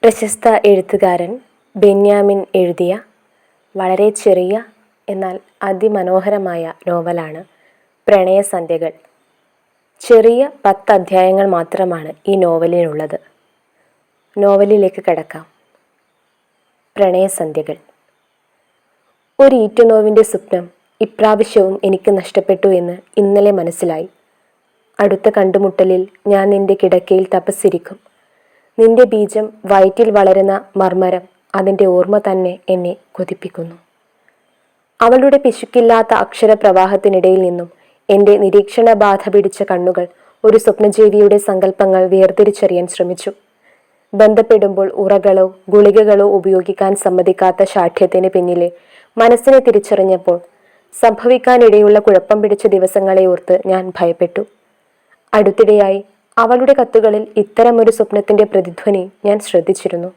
പ്രശസ്ത എഴുത്തുകാരൻ ബെന്യാമിൻ എഴുതിയ വളരെ ചെറിയ എന്നാൽ അതിമനോഹരമായ നോവലാണ് പ്രണയസന്ധ്യകൾ. ചെറിയ 10 അധ്യായങ്ങൾ മാത്രമാണ് ഈ നോവലിനുള്ളത്. നോവലിലേക്ക് കടക്കാം. പ്രണയസന്ധ്യകൾ. ഒരു ഈറ്റുനോവിൻ്റെ സ്വപ്നം ഇപ്രാവശ്യവും എനിക്ക് നഷ്ടപ്പെട്ടു എന്ന് ഇന്നലെ മനസ്സിലായി. അടുത്ത കണ്ടുമുട്ടലിൽ ഞാൻ നിന്റെ കിടക്കയിൽ തപസ്സിരിക്കും. നിന്റെ ബീജം വയറ്റിൽ വളരുന്ന മർമ്മരം, അതിൻ്റെ ഓർമ്മ തന്നെ എന്നെ കൊതിപ്പിക്കുന്നു. അവളുടെ പിശുക്കില്ലാത്ത അക്ഷരപ്രവാഹത്തിനിടയിൽ നിന്നും എൻ്റെ നിരീക്ഷണബാധ പിടിച്ച കണ്ണുകൾ ഒരു സ്വപ്നജീവിയുടെ സങ്കല്പങ്ങൾ വേർതിരിച്ചറിയാൻ ശ്രമിച്ചു. ബന്ധപ്പെടുമ്പോൾ ഉറകളോ ഗുളികകളോ ഉപയോഗിക്കാൻ സമ്മതിക്കാത്ത ശാഠ്യത്തിന് പിന്നിലെ മനസ്സിനെ തിരിച്ചറിഞ്ഞപ്പോൾ സംഭവിക്കാനിടയുള്ള കുഴപ്പം പിടിച്ച ദിവസങ്ങളെ ഓർത്ത് ഞാൻ ഭയപ്പെട്ടു. അടുത്തിടെയായി അവളുടെ കത്തുകളിൽ ഇത്തരമൊരു സ്വപ്നത്തിൻ്റെ പ്രതിധ്വനി ഞാൻ ശ്രദ്ധിച്ചിരുന്നു.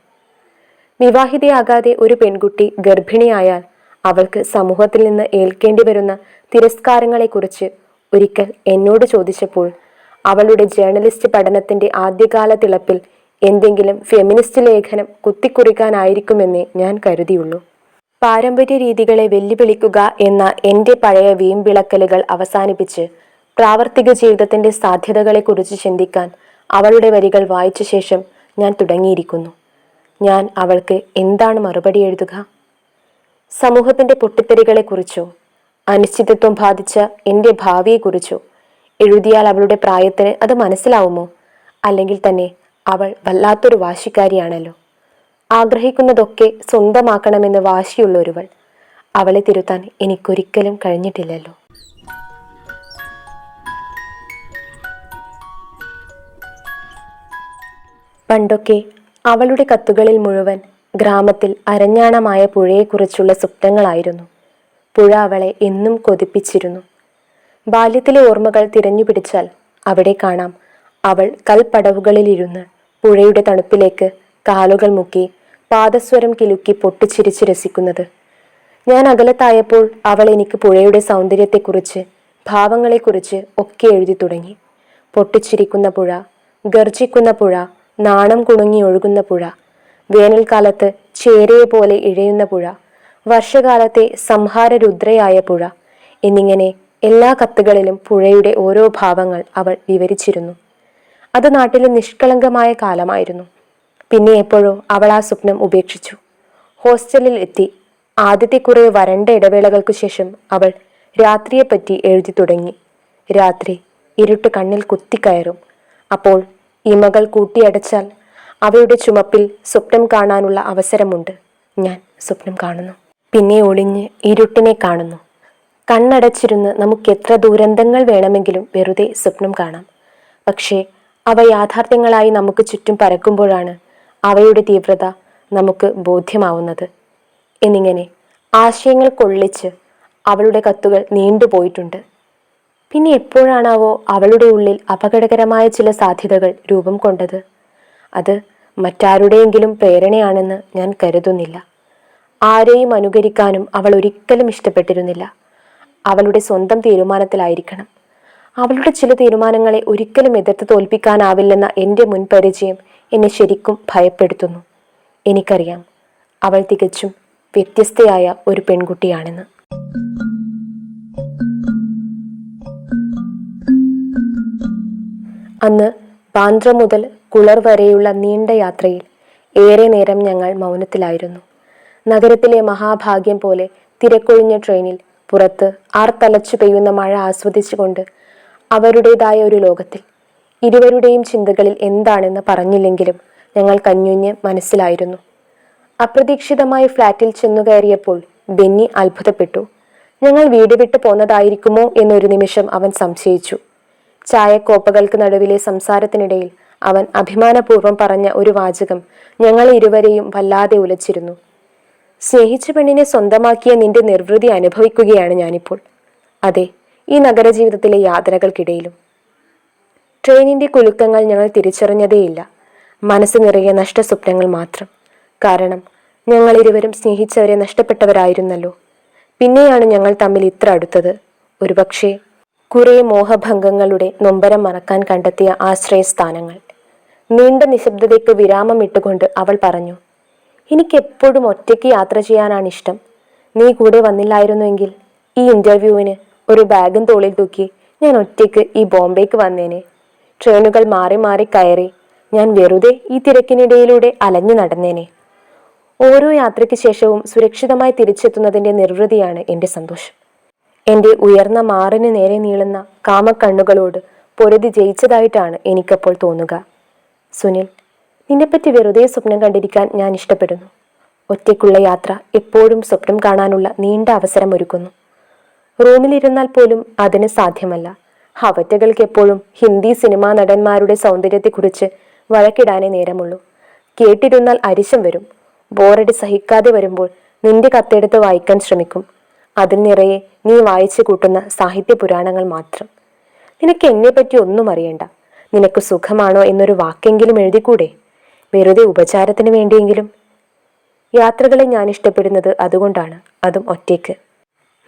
വിവാഹിതയാകാതെ ഒരു പെൺകുട്ടി ഗർഭിണിയായാൽ അവൾക്ക് സമൂഹത്തിൽ നിന്ന് ഏൽക്കേണ്ടി വരുന്ന തിരസ്കാരങ്ങളെക്കുറിച്ച് ഒരിക്കൽ എന്നോട് ചോദിച്ചപ്പോൾ അവളുടെ ജേർണലിസ്റ്റ് പഠനത്തിൻ്റെ ആദ്യകാല തിളപ്പിൽ എന്തെങ്കിലും ഫെമിനിസ്റ്റ് ലേഖനം കുത്തിക്കുറിക്കാനായിരിക്കുമെന്നേ ഞാൻ കരുതിയുള്ളൂ. പാരമ്പര്യ രീതികളെ വെല്ലുവിളിക്കുക എന്ന എൻ്റെ പഴയ വീമ്പിളക്കലുകൾ അവസാനിപ്പിച്ച് പ്രാവർത്തിക ജീവിതത്തിൻ്റെ സാധ്യതകളെക്കുറിച്ച് ചിന്തിക്കാൻ അവളുടെ വരികൾ വായിച്ച ശേഷം ഞാൻ തുടങ്ങിയിരിക്കുന്നു. ഞാൻ അവൾക്ക് എന്താണ് മറുപടി എഴുതുക? സമൂഹത്തിൻ്റെ പൊട്ടിത്തെറികളെക്കുറിച്ചോ അനിശ്ചിതത്വം ബാധിച്ച എൻ്റെ ഭാവിയെക്കുറിച്ചോ എഴുതിയാൽ അവളുടെ പ്രായത്തിന് അത് മനസ്സിലാവുമോ? അല്ലെങ്കിൽ തന്നെ അവൾ വല്ലാത്തൊരു വാശിക്കാരിയാണല്ലോ. ആഗ്രഹിക്കുന്നതൊക്കെ സ്വന്തമാക്കണമെന്ന് വാശിയുള്ളൊരുവൾ. അവളെ തിരുത്താൻ എനിക്കൊരിക്കലും കഴിഞ്ഞിട്ടില്ലല്ലോ. പണ്ടൊക്കെ അവളുടെ കത്തുകളിൽ മുഴുവൻ ഗ്രാമത്തിൽ അരഞ്ഞാണമായ പുഴയെക്കുറിച്ചുള്ള സ്വപ്നങ്ങളായിരുന്നു. പുഴ അവളെ എന്നും കൊതിപ്പിച്ചിരുന്നു. ബാല്യത്തിലെ ഓർമ്മകൾ തിരഞ്ഞുപിടിച്ചാൽ അവിടെ കാണാം അവൾ കൽപ്പടവുകളിലിരുന്ന് പുഴയുടെ തണുപ്പിലേക്ക് കാലുകൾ മുക്കി പാദസ്വരം കിലുക്കി പൊട്ടിച്ചിരിച്ച് രസിക്കുന്നത്. ഞാൻ അകലത്തായപ്പോൾ അവൾ എനിക്ക് പുഴയുടെ സൗന്ദര്യത്തെക്കുറിച്ച് ഭാവങ്ങളെക്കുറിച്ച് ഒക്കെ എഴുതി തുടങ്ങി. പൊട്ടിച്ചിരിക്കുന്ന പുഴ, ഗർജിക്കുന്ന പുഴ, നാണം കുണുങ്ങി ഒഴുകുന്ന പുഴ, വേനൽക്കാലത്ത് ചേരയെ പോലെ ഇഴയുന്ന പുഴ, വർഷകാലത്തെ സംഹാരരുദ്രയായ പുഴ എന്നിങ്ങനെ എല്ലാ കത്തുകളിലും പുഴയുടെ ഓരോ ഭാവങ്ങൾ അവൾ വിവരിച്ചിരുന്നു. അത് നാട്ടിലെ നിഷ്കളങ്കമായ കാലമായിരുന്നു. പിന്നെ എപ്പോഴോ അവൾ ആ സ്വപ്നം ഉപേക്ഷിച്ചു. ഹോസ്റ്റലിൽ എത്തി. ആദ്യത്തെ കുറേ വരണ്ട ഇടവേളകൾക്കു ശേഷം അവൾ രാത്രിയെപ്പറ്റി എഴുതി തുടങ്ങി. രാത്രി ഇരുട്ട് കണ്ണിൽ കുത്തിക്കയറും. അപ്പോൾ ഇമകൾ കൂട്ടിയടച്ചാൽ അവയുടെ ചുമപ്പിൽ സ്വപ്നം കാണാനുള്ള അവസരമുണ്ട്. ഞാൻ സ്വപ്നം കാണുന്നു. പിന്നെ ഒളിഞ്ഞ് ഇരുട്ടിനെ കാണുന്നു. കണ്ണടച്ചിരുന്ന് നമുക്ക് എത്ര ദുരന്തങ്ങൾ വേണമെങ്കിലും വെറുതെ സ്വപ്നം കാണാം. പക്ഷേ അവ യാഥാർത്ഥ്യങ്ങളായി നമുക്ക് ചുറ്റും പരക്കുമ്പോഴാണ് അവയുടെ തീവ്രത നമുക്ക് ബോധ്യമാവുന്നത്. എന്നിങ്ങനെ ആശയങ്ങൾ കൊള്ളിച്ച് അവളുടെ കത്തുകൾ നീണ്ടുപോയിട്ടുണ്ട്. പിന്നെ എപ്പോഴാണാവോ അവളുടെ ഉള്ളിൽ അപകടകരമായ ചില സാധ്യതകൾ രൂപം കൊണ്ടത്? അത് മറ്റാരുടെയെങ്കിലും പ്രേരണയാണെന്ന് ഞാൻ കരുതുന്നില്ല. ആരെയും അനുകരിക്കാനും അവൾ ഒരിക്കലും ഇഷ്ടപ്പെട്ടിരുന്നില്ല. അവളുടെ സ്വന്തം തീരുമാനത്തിലായിരിക്കണം. അവളുടെ ചില തീരുമാനങ്ങളെ ഒരിക്കലും എതിർത്ത് തോൽപ്പിക്കാനാവില്ലെന്ന എൻ്റെ മുൻപരിചയം എന്നെ ശരിക്കും ഭയപ്പെടുത്തുന്നു. എനിക്കറിയാം അവൾ തികച്ചും വ്യത്യസ്തയായ ഒരു പെൺകുട്ടിയാണെന്ന്. അന്ന് ബാന്ദ്ര മുതൽ കുളർ വരെയുള്ള നീണ്ട യാത്രയിൽ ഏറെ നേരം ഞങ്ങൾ മൗനത്തിലായിരുന്നു. നഗരത്തിലെ മഹാഭാഗ്യം പോലെ തിരക്കൊഴിഞ്ഞ ട്രെയിനിൽ പുറത്ത് ആർത്തലച്ചു പെയ്യുന്ന മഴ ആസ്വദിച്ചുകൊണ്ട് അവരുടേതായ ഒരു ലോകത്തിൽ. ഇരുവരുടെയും ചിന്തകളിൽ എന്താണെന്ന് പറഞ്ഞില്ലെങ്കിലും ഞങ്ങൾ കഞ്ഞുഞ്ഞ് മനസ്സിലായിരുന്നു. അപ്രതീക്ഷിതമായി ഫ്ലാറ്റിൽ ചെന്നു കയറിയപ്പോൾ ബെന്നി അത്ഭുതപ്പെട്ടു. ഞങ്ങൾ വീട് വിട്ടു പോന്നതായിരിക്കുമോ എന്നൊരു നിമിഷം അവൻ സംശയിച്ചു. ചായക്കോപ്പകൾക്ക് നടുവിലെ സംസാരത്തിനിടയിൽ അവൻ അഭിമാനപൂർവ്വം പറഞ്ഞ ഒരു വാചകം ഞങ്ങളെ ഇരുവരെയും വല്ലാതെ ഉലച്ചിരുന്നു. സ്നേഹിച്ച പെണ്ണിനെ സ്വന്തമാക്കിയ നിന്റെ നിർവൃതി അനുഭവിക്കുകയാണ് ഞാനിപ്പോൾ. അതെ, ഈ നഗരജീവിതത്തിലെ യാതനകൾക്കിടയിലും. ട്രെയിനിന്റെ കുലുക്കങ്ങൾ ഞങ്ങൾ തിരിച്ചറിഞ്ഞതേയില്ല. മനസ്സ് നിറയെ നഷ്ടസ്വപ്നങ്ങൾ മാത്രം. കാരണം ഞങ്ങൾ ഇരുവരും സ്നേഹിച്ചവരെ നഷ്ടപ്പെട്ടവരായിരുന്നല്ലോ. പിന്നെയാണ് ഞങ്ങൾ തമ്മിൽ ഇത്ര അടുത്തത്. ഒരുപക്ഷെ കുറേ മോഹഭംഗങ്ങളുടെ നൊമ്പരം മറക്കാൻ കണ്ടെത്തിയ ആശ്രയസ്ഥാനങ്ങൾ. നീണ്ട നിശബ്ദതയ്ക്ക് വിരാമം ഇട്ടുകൊണ്ട് അവൾ പറഞ്ഞു, എനിക്കെപ്പോഴും ഒറ്റയ്ക്ക് യാത്ര ചെയ്യാനാണ് ഇഷ്ടം. നീ കൂടെ വന്നില്ലായിരുന്നുവെങ്കിൽ ഈ ഇന്റർവ്യൂവിന് ഒരു ബാഗും തോളിൽ തൂക്കി ഞാൻ ഒറ്റയ്ക്ക് ഈ ബോംബെക്ക് വന്നേനെ. ട്രെയിനുകൾ മാറി മാറി കയറി ഞാൻ വെറുതെ ഈ തിരക്കിനിടയിലൂടെ അലഞ്ഞു നടന്നേനെ. ഓരോ യാത്രയ്ക്ക് ശേഷവും സുരക്ഷിതമായി തിരിച്ചെത്തുന്നതിൻ്റെ നിർവൃതിയാണ് എൻ്റെ സന്തോഷം. എൻ്റെ ഉയർന്ന മാറിന് നേരെ നീളുന്ന കാമക്കണ്ണുകളോട് പൊരുതി ജയിച്ചതായിട്ടാണ് എനിക്കപ്പോൾ തോന്നുക. സുനിൽ, നിന്നെപ്പറ്റി വെറുതെ സ്വപ്നം കണ്ടിരിക്കാൻ ഞാൻ ഇഷ്ടപ്പെടുന്നു. ഒറ്റയ്ക്കുള്ള യാത്ര എപ്പോഴും സ്വപ്നം കാണാനുള്ള നീണ്ട അവസരം ഒരുക്കുന്നു. റൂമിലിരുന്നാൽ പോലും അതിന് സാധ്യമല്ല. അവറ്റകൾക്ക് എപ്പോഴും ഹിന്ദി സിനിമാ നടന്മാരുടെ സൗന്ദര്യത്തെക്കുറിച്ച് വഴക്കിടാനേ നേരമുള്ളൂ. കേട്ടിരുന്നാൽ അരിശം വരും. ബോറടി സഹിക്കാതെ വരുമ്പോൾ നിന്റെ കത്തെടുത്ത് വായിക്കാൻ ശ്രമിക്കും. അതിൽ നിറയെ നീ വായിച്ചു കൂട്ടുന്ന സാഹിത്യ പുരാണങ്ങൾ മാത്രം. നിനക്ക് എന്നെപ്പറ്റി ഒന്നും അറിയണ്ട. നിനക്ക് സുഖമാണോ എന്നൊരു വാക്കെങ്കിലും എഴുതിക്കൂടെ? വെറുതെ ഉപചാരത്തിന് വേണ്ടിയെങ്കിലും. യാത്രകളെ ഞാൻ ഇഷ്ടപ്പെടുന്നത് അതുകൊണ്ടാണ്, അതും ഒറ്റയ്ക്ക്.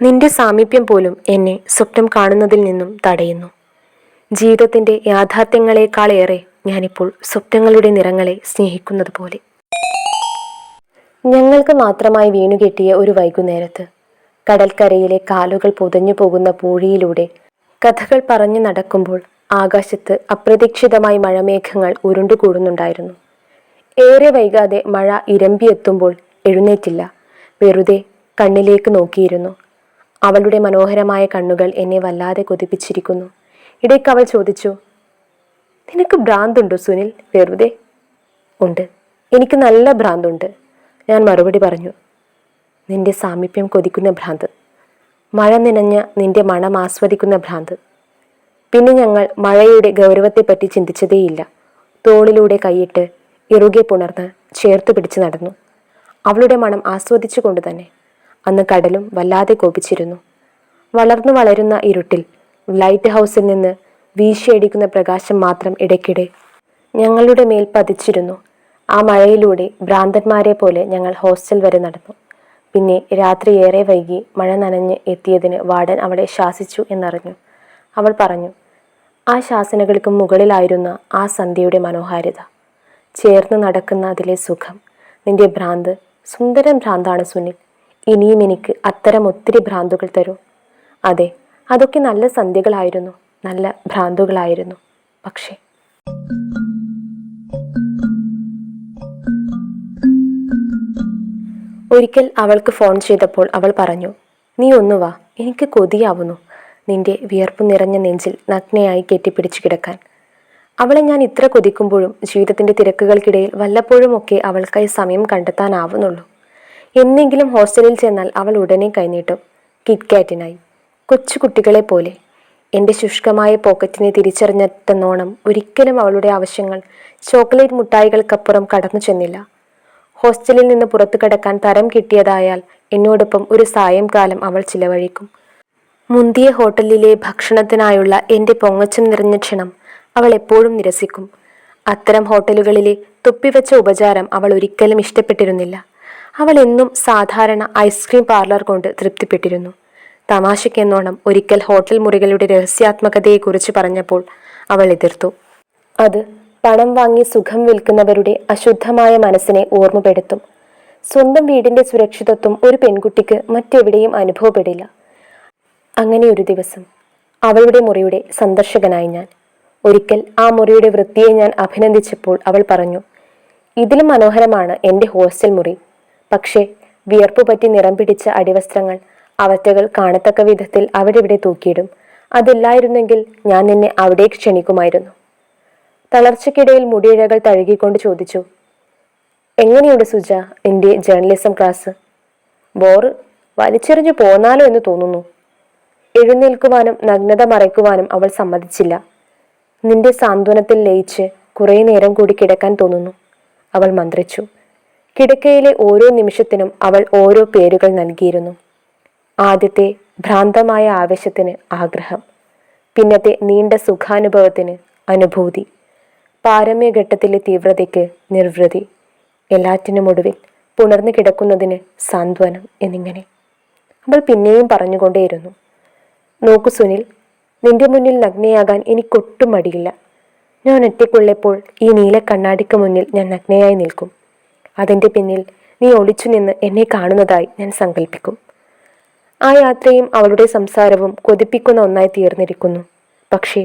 നിന്റെ സാമീപ്യം പോലും എന്നെ സ്വപ്നം കാണുന്നതിൽ നിന്നും തടയുന്നു. ജീവിതത്തിൻ്റെ യാഥാർത്ഥ്യങ്ങളെക്കാളേറെ ഞാനിപ്പോൾ സ്വപ്നങ്ങളുടെ നിറങ്ങളെ സ്നേഹിക്കുന്നത് പോലെ. ഞങ്ങൾക്ക് മാത്രമായി വീണുകെട്ടിയ ഒരു വൈകുന്നേരത്ത് കടൽക്കരയിലെ കാലുകൾ പുതഞ്ഞു പോകുന്ന പൂഴിയിലൂടെ കഥകൾ പറഞ്ഞു നടക്കുമ്പോൾ ആകാശത്ത് അപ്രതീക്ഷിതമായി മഴമേഘങ്ങൾ ഉരുണ്ടുകൂടുന്നുണ്ടായിരുന്നു. ഏറെ വൈകാതെ മഴ ഇരമ്പിയെത്തുമ്പോൾ എഴുന്നേറ്റില്ല, വെറുതെ കണ്ണിലേക്ക് നോക്കിയിരുന്നു. അവളുടെ മനോഹരമായ കണ്ണുകൾ എന്നെ വല്ലാതെ കൊതിപ്പിച്ചിരിക്കുന്നു. ഇടയ്ക്ക് അവൾ ചോദിച്ചു, നിനക്ക് ഭ്രാന്തുണ്ടോ സുനിൽ? വെറുതെ. ഉണ്ട്, എനിക്ക് നല്ല ഭ്രാന്തുണ്ട്, ഞാൻ മറുപടി പറഞ്ഞു. നിന്റെ സാമീപ്യം കൊതിക്കുന്ന ഭ്രാന്ത്, മഴ നനഞ്ഞ നിന്റെ മണം ആസ്വദിക്കുന്ന ഭ്രാന്ത്. പിന്നെ ഞങ്ങൾ മഴയുടെ ഗൗരവത്തെപ്പറ്റി ചിന്തിച്ചതേയില്ല. തോളിലൂടെ കൈയിട്ട് ഇറുകെ പുണർന്ന് ചേർത്ത് പിടിച്ച് നടന്നു, അവളുടെ മണം ആസ്വദിച്ചു കൊണ്ട് തന്നെ. അന്ന് കടലും വല്ലാതെ കോപിച്ചിരുന്നു. വളർന്നു വളരുന്ന ഇരുട്ടിൽ ലൈറ്റ് ഹൗസിൽ നിന്ന് വീശിയടിക്കുന്ന പ്രകാശം മാത്രം ഇടയ്ക്കിടെ ഞങ്ങളുടെ മേൽ പതിച്ചിരുന്നു. ആ മഴയിലൂടെ ഭ്രാന്തന്മാരെ പോലെ ഞങ്ങൾ ഹോസ്റ്റൽ വരെ നടന്നു. പിന്നെ രാത്രി ഏറെ വൈകി മഴ നനഞ്ഞ് എത്തിയതിന് വാർഡൻ അവളെ ശാസിച്ചു എന്നറിഞ്ഞു. അവൾ പറഞ്ഞു, ആ ശാസനകൾക്ക് മുകളിലായിരുന്ന ആ സന്ധ്യയുടെ മനോഹാരിത, ചേർന്ന് നടക്കുന്ന അതിലെ സുഖം. നിന്റെ ഭ്രാന്ത് സുന്ദരൻ ഭ്രാന്താണ് സുനിൽ. ഇനിയും എനിക്ക് അത്തരം ഒത്തിരി ഭ്രാന്തുകൾ തരൂ. അതെ, അതൊക്കെ നല്ല സന്ധ്യകളായിരുന്നു, നല്ല ഭ്രാന്തുകളായിരുന്നു. പക്ഷേ ഒരിക്കൽ അവൾക്ക് ഫോൺ ചെയ്തപ്പോൾ അവൾ പറഞ്ഞു, നീ ഒന്ന് വാ, എനിക്ക് കൊതിയാവുന്നു നിന്റെ വിയർപ്പ് നിറഞ്ഞ നെഞ്ചിൽ നഗ്നയായി കെട്ടിപ്പിടിച്ചു കിടക്കാൻ. അവളെ ഞാൻ ഇത്ര കൊതിക്കുമ്പോഴും ജീവിതത്തിൻ്റെ തിരക്കുകൾക്കിടയിൽ വല്ലപ്പോഴുമൊക്കെ അവൾക്കായി സമയം കണ്ടെത്താനാവുന്നുള്ളൂ. എന്നെങ്കിലും ഹോസ്റ്റലിൽ ചെന്നാൽ അവൾ ഉടനെ കൈനീട്ടും, കിറ്റ്കാറ്റിനായി, കൊച്ചു കുട്ടികളെ പോലെ. എൻ്റെ ശുഷ്കമായ പോക്കറ്റിനെ തിരിച്ചറിഞ്ഞെന്നോണം ഒരിക്കലും അവളുടെ ആവശ്യങ്ങൾ ചോക്ലേറ്റ് മുട്ടായികൾക്കപ്പുറം കടന്നു ചെന്നില്ല. ഹോസ്റ്റലിൽ നിന്ന് പുറത്തു കടക്കാൻ തരം കിട്ടിയതായാൽ എന്നോടൊപ്പം ഒരു സായംകാലം അവൾ ചിലവഴിക്കും. മുന്തിയ ഹോട്ടലിലെ ഭക്ഷണത്തിനായുള്ള എൻ്റെ പൊങ്ങച്ചം നിറഞ്ഞ ക്ഷണം അവൾ എപ്പോഴും നിരസിക്കും. അത്തരം ഹോട്ടലുകളിലെ തൊപ്പിവെച്ച ഉപചാരം അവൾ ഒരിക്കലും ഇഷ്ടപ്പെട്ടിരുന്നില്ല. അവൾ എന്നും സാധാരണ ഐസ്ക്രീം പാർലർ കൊണ്ട് തൃപ്തിപ്പെട്ടിരുന്നു. തമാശയ്ക്കെന്നോണം ഒരിക്കൽ ഹോട്ടൽ മുറികളുടെ രഹസ്യാത്മകതയെക്കുറിച്ച് പറഞ്ഞപ്പോൾ അവൾ എതിർത്തു. അത് പണം വാങ്ങി സുഖം വിൽക്കുന്നവരുടെ അശുദ്ധമായ മനസ്സിനെ ഓർമ്മപ്പെടുത്തും. സ്വന്തം വീടിൻ്റെ സുരക്ഷിതത്വം ഒരു പെൺകുട്ടിക്ക് മറ്റെവിടെയും അനുഭവപ്പെടില്ല. അങ്ങനെ ഒരു ദിവസം അവളുടെ മുറിയുടെ സന്ദർശകനായി ഞാൻ. ഒരിക്കൽ ആ മുറിയുടെ വൃത്തിയെ ഞാൻ അഭിനന്ദിച്ചപ്പോൾ അവൾ പറഞ്ഞു, ഇതിലും മനോഹരമാണ് എൻ്റെ ഹോസ്റ്റൽ മുറി. പക്ഷേ വിയർപ്പു പറ്റി നിറം പിടിച്ച അടിവസ്ത്രങ്ങൾ അവറ്റകൾ കാണത്തക്ക വിധത്തിൽ അവിടെ ഇവിടെ തൂക്കിയിടും. അതില്ലായിരുന്നെങ്കിൽ ഞാൻ നിന്നെ അവിടേക്ക് ക്ഷണിക്കുമായിരുന്നു. തളർച്ചയ്ക്കിടയിൽ മുടിയിഴകൾ തഴുകിക്കൊണ്ട് ചോദിച്ചു, എങ്ങനെയുണ്ട് സുജ നിന്റെ ജേർണലിസം ക്ലാസ്? ബോറ്, വലിച്ചെറിഞ്ഞു പോന്നാലോ എന്ന് തോന്നുന്നു. എഴുന്നേൽക്കുവാനും നഗ്നത മറയ്ക്കുവാനും അവൾ സമ്മതിച്ചില്ല. നിന്റെ സാന്ത്വനത്തിൽ ലയിച്ച് കുറേ നേരം കൂടി കിടക്കാൻ തോന്നുന്നു, അവൾ മന്ത്രിച്ചു. കിടക്കയിലെ ഓരോ നിമിഷത്തിനും അവൾ ഓരോ പേരുകൾ നൽകിയിരുന്നു. ആദ്യത്തെ ഭ്രാന്തമായ ആവേശത്തിന് ആഗ്രഹം, പിന്നത്തെ നീണ്ട സുഖാനുഭവത്തിന് അനുഭൂതി, പാരമ്യഘട്ടത്തിലെ തീവ്രതയ്ക്ക് നിർവൃതി, എല്ലാറ്റിനുമൊടുവിൽ പുണർന്നു കിടക്കുന്നതിന് സാന്ത്വനം എന്നിങ്ങനെ. അവൾ പിന്നെയും പറഞ്ഞുകൊണ്ടേയിരുന്നു, നോക്കു സുനിൽ, നിന്റെ മുന്നിൽ നഗ്നയാകാൻ എനിക്കൊട്ടും മടിയില്ല. ഞാൻ ഒറ്റയ്ക്കുള്ളപ്പോൾ ഈ നീല കണ്ണാടിക്ക് മുന്നിൽ ഞാൻ നഗ്നയായി നിൽക്കും. അതിൻ്റെ പിന്നിൽ നീ ഒളിച്ചു നിന്ന് എന്നെ കാണുന്നതായി ഞാൻ സങ്കല്പിക്കും. ആ യാത്രയും അവളുടെ സംസാരവും കൊതിപ്പിക്കുന്ന ഒന്നായി തീർന്നിരിക്കുന്നു. പക്ഷേ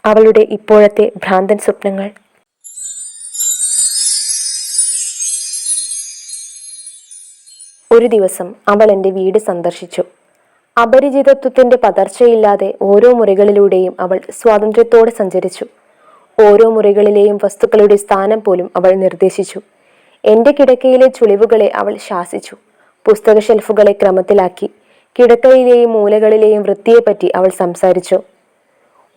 അവളുടെ ഇപ്പോഴത്തെ ഭ്രാന്തൻ സ്വപ്നങ്ങൾ. ഒരു ദിവസം അവൾ എൻ്റെ വീട് സന്ദർശിച്ചു. അപരിചിതത്വത്തിൻ്റെ പതർച്ചയില്ലാതെ ഓരോ മുറികളിലൂടെയും അവൾ സ്വാതന്ത്ര്യത്തോടെ സഞ്ചരിച്ചു. ഓരോ മുറികളിലെയും വസ്തുക്കളുടെ സ്ഥാനം പോലും അവൾ നിർദ്ദേശിച്ചു. എൻ്റെ കിടക്കയിലെ ചുളിവുകളെ അവൾ ശാസിച്ചു. പുസ്തക ഷെൽഫുകളെ ക്രമത്തിലാക്കി. കിടക്കയിലെയും മൂലകളിലെയും വൃത്തിയെപ്പറ്റി അവൾ സംസാരിച്ചു.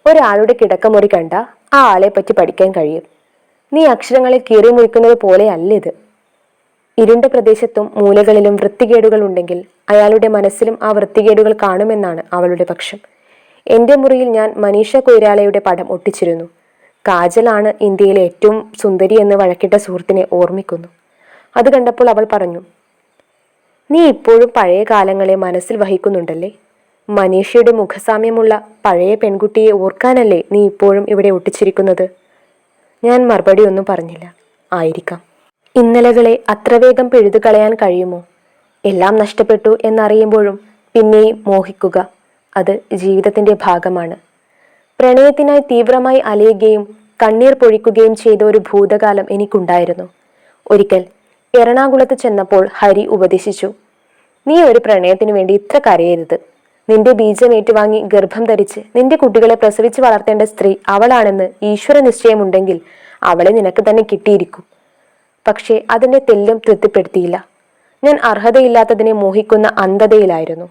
ഒരാളുടെ കിടക്കമുറി കണ്ട ആ ആളെ പറ്റി പഠിക്കാൻ കഴിയും. നീ അക്ഷരങ്ങളെ കീറി മുറിക്കുന്നത് പോലെ അല്ലിത്. ഇരുണ്ട പ്രദേശത്തും മൂലകളിലും വൃത്തികേടുകൾ ഉണ്ടെങ്കിൽ അയാളുടെ മനസ്സിലും ആ വൃത്തികേടുകൾ കാണുമെന്നാണ് അവളുടെ പക്ഷം. എൻ്റെ മുറിയിൽ ഞാൻ മനീഷ കൊയ്രാലയുടെ പടം ഒട്ടിച്ചിരുന്നു. കാജലാണ് ഇന്ത്യയിലെ ഏറ്റവും സുന്ദരി എന്ന് വഴക്കിട്ട സുഹൃത്തിനെ ഓർമ്മിക്കുന്നു. അത് കണ്ടപ്പോൾ അവൾ പറഞ്ഞു, നീ ഇപ്പോഴും പഴയ കാലങ്ങളെ മനസ്സിൽ വഹിക്കുന്നുണ്ടല്ലേ? മനീഷയുടെ മുഖസാമ്യമുള്ള പഴയ പെൺകുട്ടിയെ ഓർക്കാനല്ലേ നീ ഇപ്പോഴും ഇവിടെ ഒട്ടിച്ചിരിക്കുന്നത്? ഞാൻ മറുപടി ഒന്നും പറഞ്ഞില്ല. ആയിരിക്കാം. ഇന്നലകളെ അത്ര വേഗം പിഴുതു കളയാൻ കഴിയുമോ? എല്ലാം നഷ്ടപ്പെട്ടു എന്നറിയുമ്പോഴും പിന്നെയും മോഹിക്കുക, അത് ജീവിതത്തിൻ്റെ ഭാഗമാണ്. പ്രണയത്തിനായി തീവ്രമായി അലയുകയും കണ്ണീർ പൊഴിക്കുകയും ചെയ്ത ഒരു ഭൂതകാലം എനിക്കുണ്ടായിരുന്നു. ഒരിക്കൽ എറണാകുളത്ത് ചെന്നപ്പോൾ ഹരി ഉപദേശിച്ചു, നീ ഒരു പ്രണയത്തിനു വേണ്ടി ഇത്ര കരയരുത്. നിന്റെ ബീജം ഏറ്റുവാങ്ങി ഗർഭം ധരിച്ച് നിന്റെ കുട്ടികളെ പ്രസവിച്ച് വളർത്തേണ്ട സ്ത്രീ അവളാണെന്ന് ഈശ്വര നിശ്ചയമുണ്ടെങ്കിൽ അവളെ നിനക്ക് തന്നെ കിട്ടിയിരിക്കും. പക്ഷേ അതിൻ്റെ തെല്ലും തൃപ്തിപ്പെടുത്തിയില്ല. ഞാൻ അർഹതയില്ലാത്തതിനെ മോഹിക്കുന്ന അന്ധതയിലായിരുന്നു.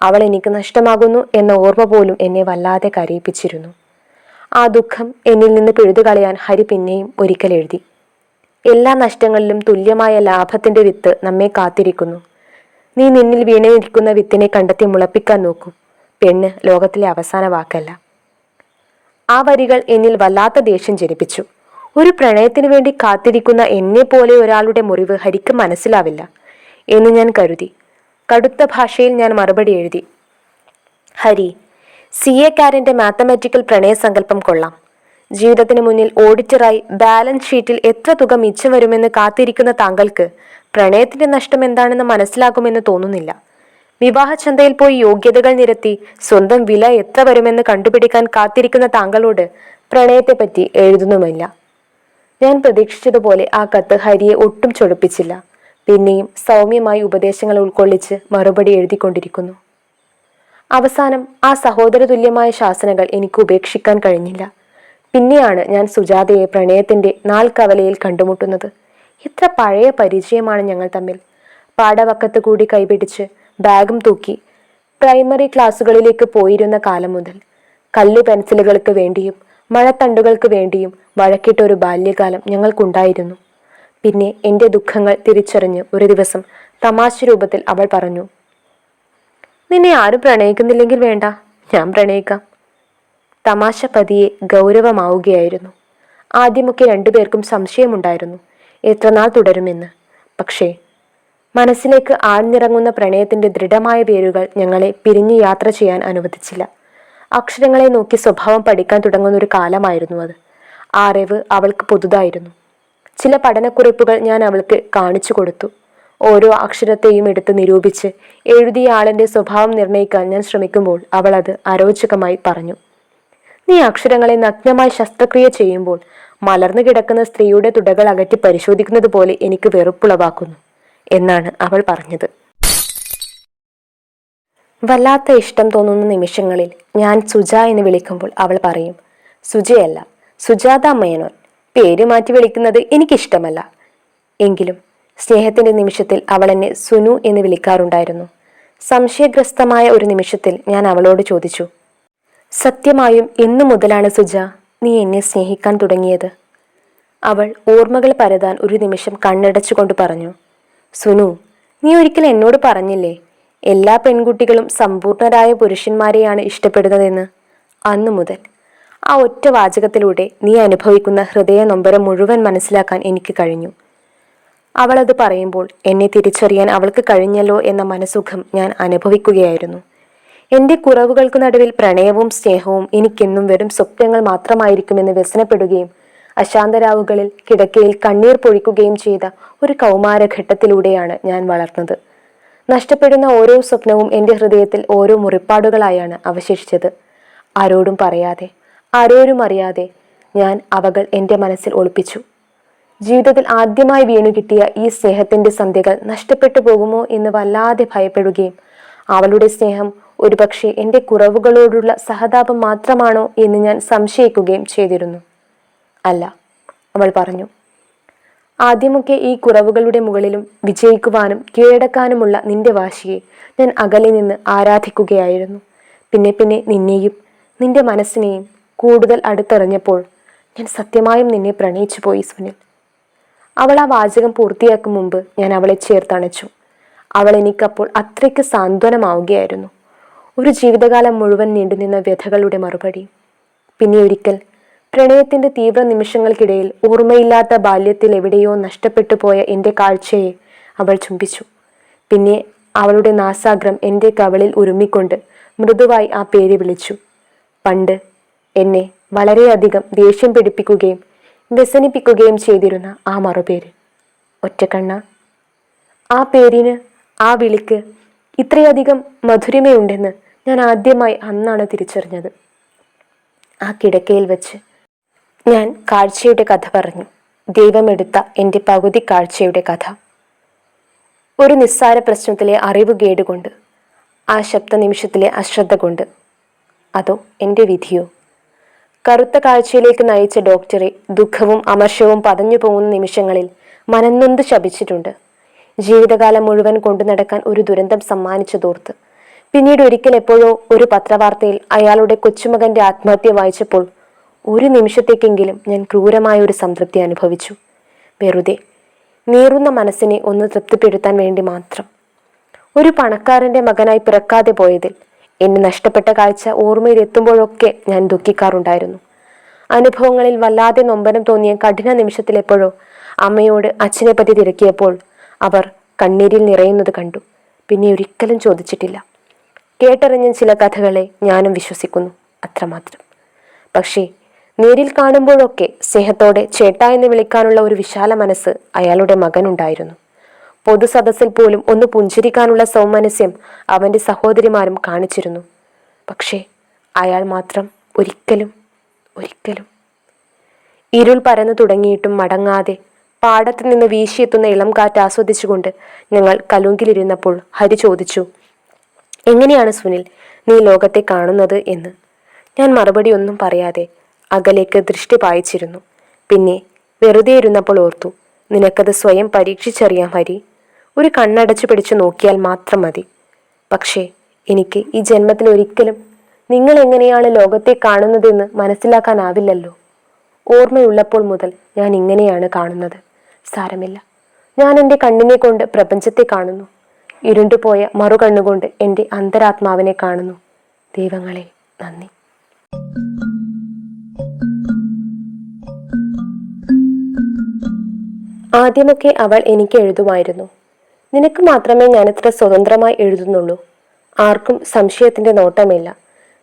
അവൾ എനിക്ക് നഷ്ടമാകുന്നു എന്ന ഓർമ്മ പോലും എന്നെ വല്ലാതെ കരയിപ്പിച്ചിരുന്നു. ആ ദുഃഖം എന്നിൽ നിന്ന് പിഴുതുകളയാൻ ഹരി പിന്നെയും ഒരിക്കൽ എഴുതി, എല്ലാ നഷ്ടങ്ങളിലും തുല്യമായ ലാഭത്തിന്റെ വിത്ത് നമ്മെ കാത്തിരിക്കുന്നു. നീ നിന്നിൽ വീണിരിക്കുന്ന വിത്തിനെ കണ്ടെത്തി മുളപ്പിക്കാൻ നോക്കൂ. പെണ്ണ് ലോകത്തിലെ അവസാന വാക്കല്ല. ആ വരികൾ എന്നിൽ വല്ലാത്ത ദേഷ്യം ജനിപ്പിച്ചു. ഒരു പ്രണയത്തിനു വേണ്ടി കാത്തിരിക്കുന്ന എന്നെ പോലെ ഒരാളുടെ മുറിവ് ഹരിക്ക് മനസ്സിലാവില്ല എന്ന് ഞാൻ കരുതി. കടുത്ത ഭാഷയിൽ ഞാൻ മറുപടി എഴുതി, ഹരി, CA-കാരൻ്റെ മാത്തമാറ്റിക്കൽ പ്രണയസങ്കല്പം കൊള്ളാം. ജീവിതത്തിന് മുന്നിൽ ഓഡിറ്ററായി ബാലൻസ് ഷീറ്റിൽ എത്ര തുക മിച്ചം വരുമെന്ന് കാത്തിരിക്കുന്ന താങ്കൾക്ക് പ്രണയത്തിന്റെ നഷ്ടം എന്താണെന്ന് മനസ്സിലാകുമെന്ന് തോന്നുന്നില്ല. വിവാഹചന്തയിൽ പോയി യോഗ്യതകൾ നിരത്തി സ്വന്തം വില എത്ര വരുമെന്ന് കണ്ടുപിടിക്കാൻ കാത്തിരിക്കുന്ന താങ്കളോട് പ്രണയത്തെപ്പറ്റി എഴുതുന്നുമില്ല. ഞാൻ പ്രതീക്ഷിച്ചതുപോലെ ആ കത്ത് ഹരിയെ ഒട്ടും ചൊടിപ്പിച്ചില്ല. പിന്നെയും സൗമ്യമായി ഉപദേശങ്ങൾ ഉൾക്കൊള്ളിച്ച് മറുപടി എഴുതിക്കൊണ്ടിരിക്കുന്നു. അവസാനം ആ സഹോദര തുല്യമായ ശാസനകൾ എനിക്ക് ഉപേക്ഷിക്കാൻ കഴിഞ്ഞില്ല. പിന്നെയാണ് ഞാൻ സുജാതയെ പ്രണയത്തിന്റെ നാൽക്കവലയിൽ കണ്ടുമുട്ടുന്നത്. എത്ര പഴയ പരിചയമാണ് ഞങ്ങൾ തമ്മിൽ. പാടവക്കത്ത് കൂടി കൈപിടിച്ച് ബാഗും തൂക്കി പ്രൈമറി ക്ലാസ്സുകളിലേക്ക് പോയിരുന്ന കാലം മുതൽ കല്ലു പെൻസിലുകൾക്ക് വേണ്ടിയും മഴത്തണ്ടുകൾക്ക് വേണ്ടിയും വഴക്കിട്ട ഒരു ബാല്യകാലം ഞങ്ങൾക്കുണ്ടായിരുന്നു. പിന്നെ എൻ്റെ ദുഃഖങ്ങൾ തിരിച്ചറിഞ്ഞ് ഒരു ദിവസം തമാശ രൂപത്തിൽ അവൾ പറഞ്ഞു, നിന്നെ ആരും പ്രണയിക്കുന്നില്ലെങ്കിൽ വേണ്ട, ഞാൻ പ്രണയിക്കാം. തമാശ പതിയെ ഗൗരവമാവുകയായിരുന്നു. ആദ്യമൊക്കെ രണ്ടുപേർക്കും സംശയമുണ്ടായിരുന്നു എത്രനാൾ തുടരുമെന്ന്. പക്ഷേ മനസ്സിലേക്ക് ആഴ്ന്നിറങ്ങുന്ന പ്രണയത്തിന്റെ ദൃഢമായ വേരുകൾ ഞങ്ങളെ പിരിഞ്ഞ് യാത്ര ചെയ്യാൻ അനുവദിച്ചില്ല. അക്ഷരങ്ങളെ നോക്കി സ്വഭാവം പഠിക്കാൻ തുടങ്ങുന്ന ഒരു കാലമായിരുന്നു അത്. ആ അറിവ് അവൾക്ക് പുതുതായിരുന്നു. ചില പഠനക്കുറിപ്പുകൾ ഞാൻ അവൾക്ക് കാണിച്ചു കൊടുത്തു. ഓരോ അക്ഷരത്തെയും എടുത്ത് നിരൂപിച്ച് എഴുതിയ ആളിന്റെ സ്വഭാവം നിർണ്ണയിക്കാൻ ഞാൻ ശ്രമിക്കുമ്പോൾ അവൾ അത് അരോചകമായി പറഞ്ഞു, നീ അക്ഷരങ്ങളെ നഗ്നമായി ശസ്ത്രക്രിയ ചെയ്യുമ്പോൾ മലർന്നു കിടക്കുന്ന സ്ത്രീയുടെ തുടകൾ അകറ്റി പരിശോധിക്കുന്നത് പോലെ എനിക്ക് വെറുപ്പുളവാക്കുന്നു എന്നാണ് അവൾ പറഞ്ഞത്. വല്ലാത്ത ഇഷ്ടം തോന്നുന്ന നിമിഷങ്ങളിൽ ഞാൻ സുജ എന്ന് വിളിക്കുമ്പോൾ അവൾ പറയും, സുജയല്ല, സുജാത മേനോൻ. പേര് മാറ്റി വിളിക്കുന്നത് എനിക്കിഷ്ടമല്ല. എങ്കിലും സ്നേഹത്തിന്റെ നിമിഷത്തിൽ അവൾ എന്നെ സുനു എന്ന് വിളിക്കാറുണ്ടായിരുന്നു. സംശയഗ്രസ്തമായ ഒരു നിമിഷത്തിൽ ഞാൻ അവളോട് ചോദിച്ചു, സത്യമായും എന്നു മുതലാണ് സുജ നീ എന്നെ സ്നേഹിക്കാൻ തുടങ്ങിയത്? അവൾ ഓർമ്മകൾ പരതാൻ ഒരു നിമിഷം കണ്ണടച്ചുകൊണ്ട് പറഞ്ഞു, സുനു, നീ ഒരിക്കൽ എന്നോട് പറഞ്ഞില്ലേ എല്ലാ പെൺകുട്ടികളും സമ്പൂർണരായ പുരുഷന്മാരെയാണ് ഇഷ്ടപ്പെടുന്നതെന്ന്? അന്നു മുതൽ ആ ഒറ്റ വാചകത്തിലൂടെ നീ അനുഭവിക്കുന്ന ഹൃദയ നൊമ്പരം മുഴുവൻ മനസ്സിലാക്കാൻ എനിക്ക് കഴിഞ്ഞു. അവളത് പറയുമ്പോൾ എന്നെ തിരിച്ചറിയാൻ അവൾക്ക് കഴിഞ്ഞല്ലോ എന്ന മനസുഖം ഞാൻ അനുഭവിക്കുകയായിരുന്നു. എൻ്റെ കുറവുകൾക്ക് നടുവിൽ പ്രണയവും സ്നേഹവും എനിക്കെന്നും വെറും സ്വപ്നങ്ങൾ മാത്രമായിരിക്കുമെന്ന് വ്യസനപ്പെടുകയും അശാന്തരാവുകളിൽ കിടക്കയിൽ കണ്ണീർ പൊഴിക്കുകയും ചെയ്ത ഒരു കൗമാരഘട്ടത്തിലൂടെയാണ് ഞാൻ വളർന്നത്. നഷ്ടപ്പെടുന്ന ഓരോ സ്വപ്നവും എൻ്റെ ഹൃദയത്തിൽ ഓരോ മുറിപ്പാടുകളായാണ് അവശേഷിച്ചത്. ആരോടും പറയാതെ, ആരോരും അറിയാതെ ഞാൻ അവകൾ എൻ്റെ മനസ്സിൽ ഒളിപ്പിച്ചു. ജീവിതത്തിൽ ആദ്യമായി വീണു കിട്ടിയ ഈ സ്നേഹത്തിൻ്റെ സന്ധ്യകൾ നഷ്ടപ്പെട്ടു പോകുമോ എന്ന് വല്ലാതെ ഭയപ്പെടുകയും അവളുടെ സ്നേഹം ഒരുപക്ഷെ എൻ്റെ കുറവുകളോടുള്ള സഹതാപം മാത്രമാണോ എന്ന് ഞാൻ സംശയിക്കുകയും ചെയ്തിരുന്നു. അല്ല, അവൾ പറഞ്ഞു. ആദ്യമൊക്കെ ഈ കുറവുകളുടെ മുകളിലും വിജയിക്കുവാനും കീഴടക്കാനുമുള്ള നിന്റെ വാശിയെ ഞാൻ അകലെ നിന്ന് ആരാധിക്കുകയായിരുന്നു. പിന്നെ പിന്നെ നിന്നെയും നിന്റെ മനസ്സിനെയും കൂടുതൽ അടുത്തറിഞ്ഞപ്പോൾ ഞാൻ സത്യമായും നിന്നെ പ്രണയിച്ചു പോയി സുനിൽ. അവൾ ആ വാചകം പൂർത്തിയാക്കും മുമ്പ് ഞാൻ അവളെ ചേർത്തണച്ചു. അവൾ എനിക്കപ്പോൾ അത്രയ്ക്ക് സാന്ത്വനമാവുകയായിരുന്നു. ഒരു ജീവിതകാലം മുഴുവൻ നീണ്ടുനിന്ന വ്യഥകളുടെ മറുപടി. പിന്നെ ഒരിക്കൽ പ്രണയത്തിന്റെ തീവ്ര നിമിഷങ്ങൾക്കിടയിൽ ഓർമ്മയില്ലാത്ത ബാല്യത്തിൽ എവിടെയോ നഷ്ടപ്പെട്ടു പോയ എൻ്റെ കാഴ്ചയെ അവൾ ചുംബിച്ചു. പിന്നെ അവളുടെ നാസാഗ്രം എൻ്റെ കവളിൽ ഉരുമ്മിക്കൊണ്ട് മൃദുവായി ആ പേര് വിളിച്ചു. പണ്ട് എന്നെ വളരെയധികം ദേഷ്യം പിടിപ്പിക്കുകയും വ്യസനിപ്പിക്കുകയും ചെയ്തിരുന്ന ആ മറുപേര്. ഒറ്റക്കണ്ണ. ആ പേരിന്, ആ വിളിക്ക് ഇത്രയധികം മധുരിമയുണ്ടെന്ന് ഞാൻ ആദ്യമായി അന്നാണ് തിരിച്ചറിഞ്ഞത്. ആ കിടക്കയിൽ വെച്ച് ഞാൻ കാഴ്ചയുടെ കഥ പറഞ്ഞു. ദൈവമെടുത്ത എൻ്റെ പകുതി കാഴ്ചയുടെ കഥ. ഒരു നിസ്സാര പ്രശ്നത്തിലെ അറിവുകേട് കൊണ്ട്, ആ ശബ്ദ നിമിഷത്തിലെ അശ്രദ്ധ കൊണ്ട്. അതോ എൻ്റെ വിധിയോ? കറുത്ത കാഴ്ചയിലേക്ക് നയിച്ച ഡോക്ടറെ ദുഃഖവും അമർഷവും പതഞ്ഞു പോകുന്ന നിമിഷങ്ങളിൽ മനംനൊന്ത് ശപിച്ചിട്ടുണ്ട്. ജീവിതകാലം മുഴുവൻ കൊണ്ടു നടക്കാൻ ഒരു ദുരന്തം സമ്മാനിച്ചതോർത്ത്. പിന്നീട് ഒരിക്കൽ എപ്പോഴോ ഒരു പത്രവാർത്തയിൽ അയാളുടെ കൊച്ചുമകന്റെ ആത്മഹത്യ വായിച്ചപ്പോൾ ഒരു നിമിഷത്തേക്കെങ്കിലും ഞാൻ ക്രൂരമായ ഒരു സംതൃപ്തി അനുഭവിച്ചു. വെറുതെ നീറുന്ന മനസ്സിനെ ഒന്ന് തൃപ്തിപ്പെടുത്താൻ വേണ്ടി മാത്രം. ഒരു പണക്കാരന്റെ മകനായി പിറക്കാതെ പോയതിൽ എന്നെ നഷ്ടപ്പെട്ട കാഴ്ച ഓർമ്മയിലെത്തുമ്പോഴൊക്കെ ഞാൻ ദുഃഖിക്കാറുണ്ടായിരുന്നു. അനുഭവങ്ങളിൽ വല്ലാതെ നൊമ്പരം തോന്നിയ കഠിന നിമിഷത്തിലെപ്പോഴോ അമ്മയോട് അച്ഛനെ പറ്റി തിരക്കിയപ്പോൾ അവർ കണ്ണീരിൽ നിറയുന്നത് കണ്ടു. പിന്നെ ഒരിക്കലും ചോദിച്ചിട്ടില്ല. കേട്ടറിഞ്ഞ ചില കഥകളെ ഞാനും വിശ്വസിക്കുന്നു, അത്രമാത്രം. പക്ഷേ നേരിൽ കാണുമ്പോഴൊക്കെ സ്നേഹത്തോടെ ചേട്ടാ എന്ന് വിളിക്കാനുള്ള ഒരു വിശാല മനസ്സ് അയാളുടെ മകനുണ്ടായിരുന്നു. പൊതുസദസ്സിൽ പോലും ഒന്ന് പുഞ്ചിരിക്കാനുള്ള സൗമനസ്യം അവൻ്റെ സഹോദരിമാരും കാണിച്ചിരുന്നു. പക്ഷേ അയാൾ മാത്രം ഒരിക്കലും. ഇരുൾ പരന്നു തുടങ്ങിയിട്ടും മടങ്ങാതെ പാടത്തു നിന്ന് വീശിയെത്തുന്ന ഇളം കാറ്റ് ആസ്വദിച്ചുകൊണ്ട് ഞങ്ങൾ കലുങ്കിലിരുന്നപ്പോൾ ഹരി ചോദിച്ചു, എങ്ങനെയാണ് സുനിൽ നീ ലോകത്തെ കാണുന്നത് എന്ന്. ഞാൻ മറുപടി ഒന്നും പറയാതെ അകലേക്ക് ദൃഷ്ടി പായിച്ചിരുന്നു. പിന്നെ വെറുതെ ഇരുന്നപ്പോൾ ഓർത്തു, നിനക്കത് സ്വയം പരീക്ഷിച്ചറിയാം ഹരി. ഒരു കണ്ണടച്ചു പിടിച്ചു നോക്കിയാൽ മാത്രം മതി. പക്ഷേ എനിക്ക് ഈ ജന്മത്തിൽ ഒരിക്കലും നിങ്ങൾ എങ്ങനെയാണ് ലോകത്തെ കാണുന്നതെന്ന് മനസ്സിലാക്കാനാവില്ലല്ലോ. ഓർമ്മയുള്ളപ്പോൾ മുതൽ ഞാൻ ഇങ്ങനെയാണ് കാണുന്നത്. സാരമില്ല, ഞാൻ എൻ്റെ കണ്ണിനെ കൊണ്ട് പ്രപഞ്ചത്തെ കാണുന്നു. ഇരുണ്ടുപോയ മറുകണ്ണുകൊണ്ട് എൻ്റെ അന്തരാത്മാവിനെ കാണുന്നു. ദൈവങ്ങളെ നന്ദി. ആദ്യമൊക്കെ അവൾ എനിക്ക് എഴുതുമായിരുന്നു. നിനക്ക് മാത്രമേ ഞാനിത്ര സ്വതന്ത്രമായി എഴുതുന്നുള്ളൂ. ആർക്കും സംശയത്തിന്റെ നോട്ടമില്ല.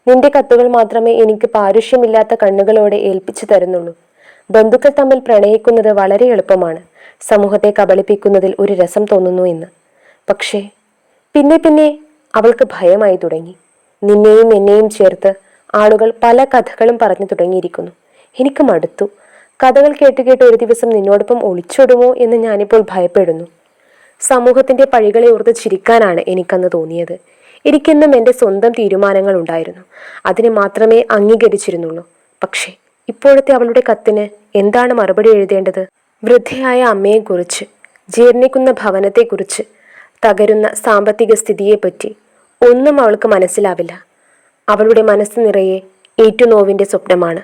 നിന്റെ കത്തുകൾ മാത്രമേ എനിക്ക് പാരുഷ്യമില്ലാത്ത കണ്ണുകളോടെ ഏൽപ്പിച്ചു തരുന്നുള്ളൂ. ബന്ധുക്കൾ തമ്മിൽ പ്രണയിക്കുന്നത് വളരെ എളുപ്പമാണ്. സമൂഹത്തെ കബളിപ്പിക്കുന്നതിൽ ഒരു രസം തോന്നുന്നു എന്ന്. പക്ഷേ പിന്നെ അവൾക്ക് ഭയമായി തുടങ്ങി. നിന്നെയും എന്നെയും ചേർത്ത് ആളുകൾ പല കഥകളും പറഞ്ഞു തുടങ്ങിയിരിക്കുന്നു. എനിക്ക് മടുത്തു. കഥകൾ കേട്ട് ഒരു ദിവസം നിന്നോടൊപ്പം ഒളിച്ചോടുമോ എന്ന് ഞാനിപ്പോൾ ഭയപ്പെടുന്നു. സമൂഹത്തിന്റെ പഴികളെ ഓർത്ത് ചിരിക്കാനാണ് എനിക്കന്ന് തോന്നിയത്. എനിക്കെന്നും എൻ്റെ സ്വന്തം തീരുമാനങ്ങൾ ഉണ്ടായിരുന്നു. അതിനെ മാത്രമേ അംഗീകരിച്ചിരുന്നുള്ളൂ. പക്ഷേ ഇപ്പോഴത്തെ അവളുടെ കത്തിന് എന്താണ് മറുപടി എഴുതേണ്ടത്? വൃദ്ധയായ അമ്മയെക്കുറിച്ച്, ജീർണിക്കുന്ന ഭവനത്തെക്കുറിച്ച്, തകരുന്ന സാമ്പത്തിക സ്ഥിതിയെപ്പറ്റി ഒന്നും അവൾക്ക് മനസ്സിലാവില്ല. അവളുടെ മനസ്സ് നിറയെ ഏറ്റുനോവിൻ്റെ സ്വപ്നമാണ്.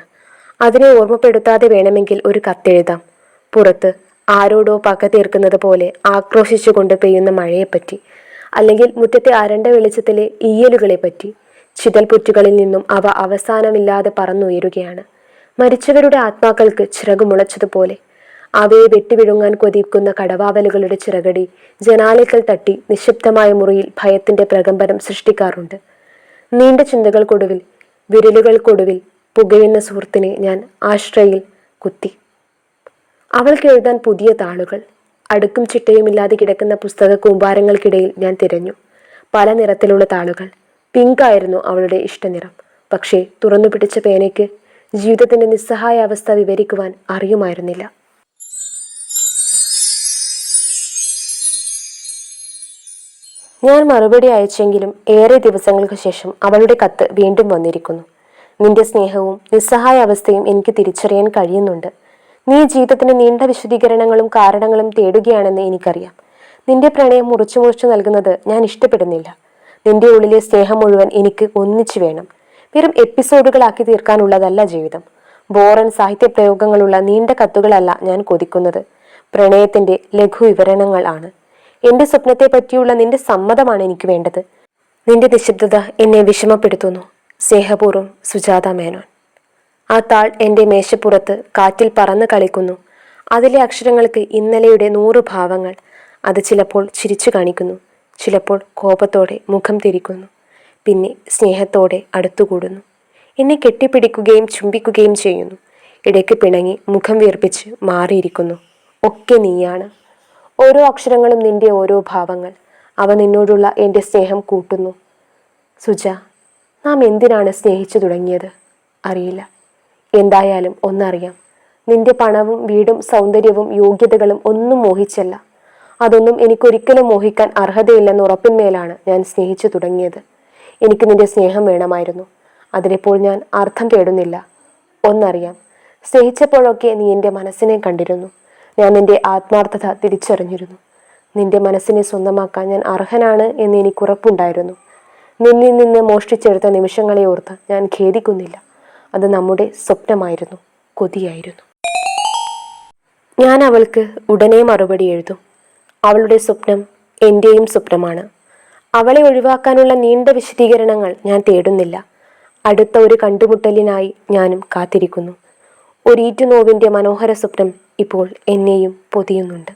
അതിനെ ഓർമ്മപ്പെടുത്താതെ വേണമെങ്കിൽ ഒരു കത്തെഴുതാം. പുറത്ത് ആരോടോ പക തീർക്കുന്നത് പോലെ ആക്രോശിച്ചുകൊണ്ട് പെയ്യുന്ന മഴയെപ്പറ്റി, അല്ലെങ്കിൽ മുറ്റത്തെ അരണ്ട വെളിച്ചത്തിലെ ഈയലുകളെപ്പറ്റി. ചിതൽപുറ്റുകളിൽ നിന്നും അവ അവസാനമില്ലാതെ പറന്നുയരുകയാണ്. മരിച്ചവരുടെ ആത്മാക്കൾക്ക് ചിറകുമുളച്ചതുപോലെ. അവയെ വെട്ടിവിഴുങ്ങാൻ കൊതിക്കുന്ന കടവാവലുകളുടെ ചിറകടി ജനാലയ്ക്കൽ തട്ടി നിശബ്ദമായ മുറിയിൽ ഭയത്തിന്റെ പ്രകമ്പനം സൃഷ്ടിക്കാറുണ്ട്. നീണ്ട ചിന്തകൾക്കൊടുവിൽ, വിരലുകൾക്കൊടുവിൽ പുകയുന്ന സുഹൃത്തിനെ ഞാൻ ആശ്രയിൽ കുത്തി. അവൾക്ക് എഴുതാൻ പുതിയ താളുകൾ. അടുക്കും ചിട്ടയുമില്ലാതെ കിടക്കുന്ന പുസ്തക കൂമ്പാരങ്ങൾക്കിടയിൽ ഞാൻ തിരഞ്ഞു. പല നിറത്തിലുള്ള താളുകൾ. പിങ്ക് ആയിരുന്നു അവളുടെ ഇഷ്ടനിറം. പക്ഷേ തുറന്നു പിടിച്ച പേനയ്ക്ക് ജീവിതത്തിന്റെ നിസ്സഹായ അവസ്ഥ വിവരിക്കുവാൻ അറിയുമായിരുന്നില്ല. ഞാൻ മറുപടി അയച്ചെങ്കിലും ഏറെ ദിവസങ്ങൾക്ക് ശേഷം അവളുടെ കത്ത് വീണ്ടും വന്നിരിക്കുന്നു. നിന്റെ സ്നേഹവും നിസ്സഹായ അവസ്ഥയും എനിക്ക് തിരിച്ചറിയാൻ കഴിയുന്നുണ്ട്. നീ ജീവിതത്തിന് നീണ്ട വിശദീകരണങ്ങളും കാരണങ്ങളും തേടുകയാണെന്ന് എനിക്കറിയാം. നിന്റെ പ്രണയം മുറിച്ചു മുറിച്ചു നൽകുന്നത് ഞാൻ ഇഷ്ടപ്പെടുന്നില്ല. നിന്റെ ഉള്ളിലെ സ്നേഹം മുഴുവൻ എനിക്ക് ഒന്നിച്ചു വേണം. വെറും എപ്പിസോഡുകളാക്കി തീർക്കാനുള്ളതല്ല ജീവിതം. ബോറൻ സാഹിത്യ പ്രയോഗങ്ങളുള്ള നീണ്ട കത്തുകളല്ല ഞാൻ കൊതിക്കുന്നത്. പ്രണയത്തിന്റെ ലഘു വിവരണങ്ങൾ ആണ്. എന്റെ സ്വപ്നത്തെ പറ്റിയുള്ള നിന്റെ സമ്മതമാണ് എനിക്ക് വേണ്ടത്. നിന്റെ നിശബ്ദത എന്നെ വിഷമപ്പെടുത്തുന്നു. സ്നേഹപൂർവ്വം, സുജാത മേനോൻ. ആ താൾ എൻ്റെ മേശപ്പുറത്ത് കാറ്റിൽ പറന്ന് കളിക്കുന്നു. അതിലെ അക്ഷരങ്ങൾക്ക് ഇന്നലെയുടെ 100 ഭാവങ്ങൾ. അത് ചിലപ്പോൾ ചിരിച്ചു കാണിക്കുന്നു, ചിലപ്പോൾ കോപത്തോടെ മുഖം തിരിക്കുന്നു, പിന്നെ സ്നേഹത്തോടെ അടുത്തുകൂടുന്നു. എന്നെ കെട്ടിപ്പിടിക്കുകയും ചുംബിക്കുകയും ചെയ്യുന്നു. ഇടയ്ക്ക് പിണങ്ങി മുഖം വീർപ്പിച്ച് മാറിയിരിക്കുന്നു. ഒക്കെ നീയാണ്. ഓരോ അക്ഷരങ്ങളും നിന്റെ ഓരോ ഭാവങ്ങൾ. അവ നിന്നോടുള്ള എൻ്റെ സ്നേഹം കൂട്ടുന്നു. സുജ, നാം എന്തിനാണ് സ്നേഹിച്ചു തുടങ്ങിയത്? അറിയില്ല. എന്തായാലും ഒന്നറിയാം, നിന്റെ പണവും വീടും സൗന്ദര്യവും യോഗ്യതകളും ഒന്നും മോഹിച്ചല്ല. അതൊന്നും എനിക്കൊരിക്കലും മോഹിക്കാൻ അർഹതയില്ലെന്ന് ഉറപ്പിന്മേലാണ് ഞാൻ സ്നേഹിച്ചു തുടങ്ങിയത്. എനിക്ക് നിന്റെ സ്നേഹം വേണമായിരുന്നു. അതിനിപ്പോൾ ഞാൻ അർത്ഥം തേടുന്നില്ല. ഒന്നറിയാം, സ്നേഹിച്ചപ്പോഴൊക്കെ നീ എൻ്റെ മനസ്സിനെ കണ്ടിരുന്നു. ഞാൻ നിന്റെ ആത്മാർത്ഥത തിരിച്ചറിഞ്ഞിരുന്നു. നിന്റെ മനസ്സിനെ സ്വന്തമാക്കാൻ ഞാൻ അർഹനാണ് എന്ന് എനിക്കുറപ്പുണ്ടായിരുന്നു. നിന്നിൽ നിന്ന് മോഷ്ടിച്ചെടുത്ത നിമിഷങ്ങളെ ഓർത്ത് ഞാൻ ഖേദിക്കുന്നില്ല. അത് നമ്മുടെ സ്വപ്നമായിരുന്നു, കൊതിയായിരുന്നു. ഞാൻ അവൾക്ക് ഉടനെ മറുപടി എഴുതും. അവളുടെ സ്വപ്നം എൻ്റെയും സ്വപ്നമാണ്. അവളെ ഒഴിവാക്കാനുള്ള നീണ്ട വിശദീകരണങ്ങൾ ഞാൻ തേടുന്നില്ല. അടുത്ത ഒരു കണ്ടുമുട്ടലിനായി ഞാനും കാത്തിരിക്കുന്നു. ഒരീറ്റുനോവിൻ്റെ മനോഹര സ്വപ്നം ഇപ്പോൾ എന്നെയും പൊതിയുന്നുണ്ട്.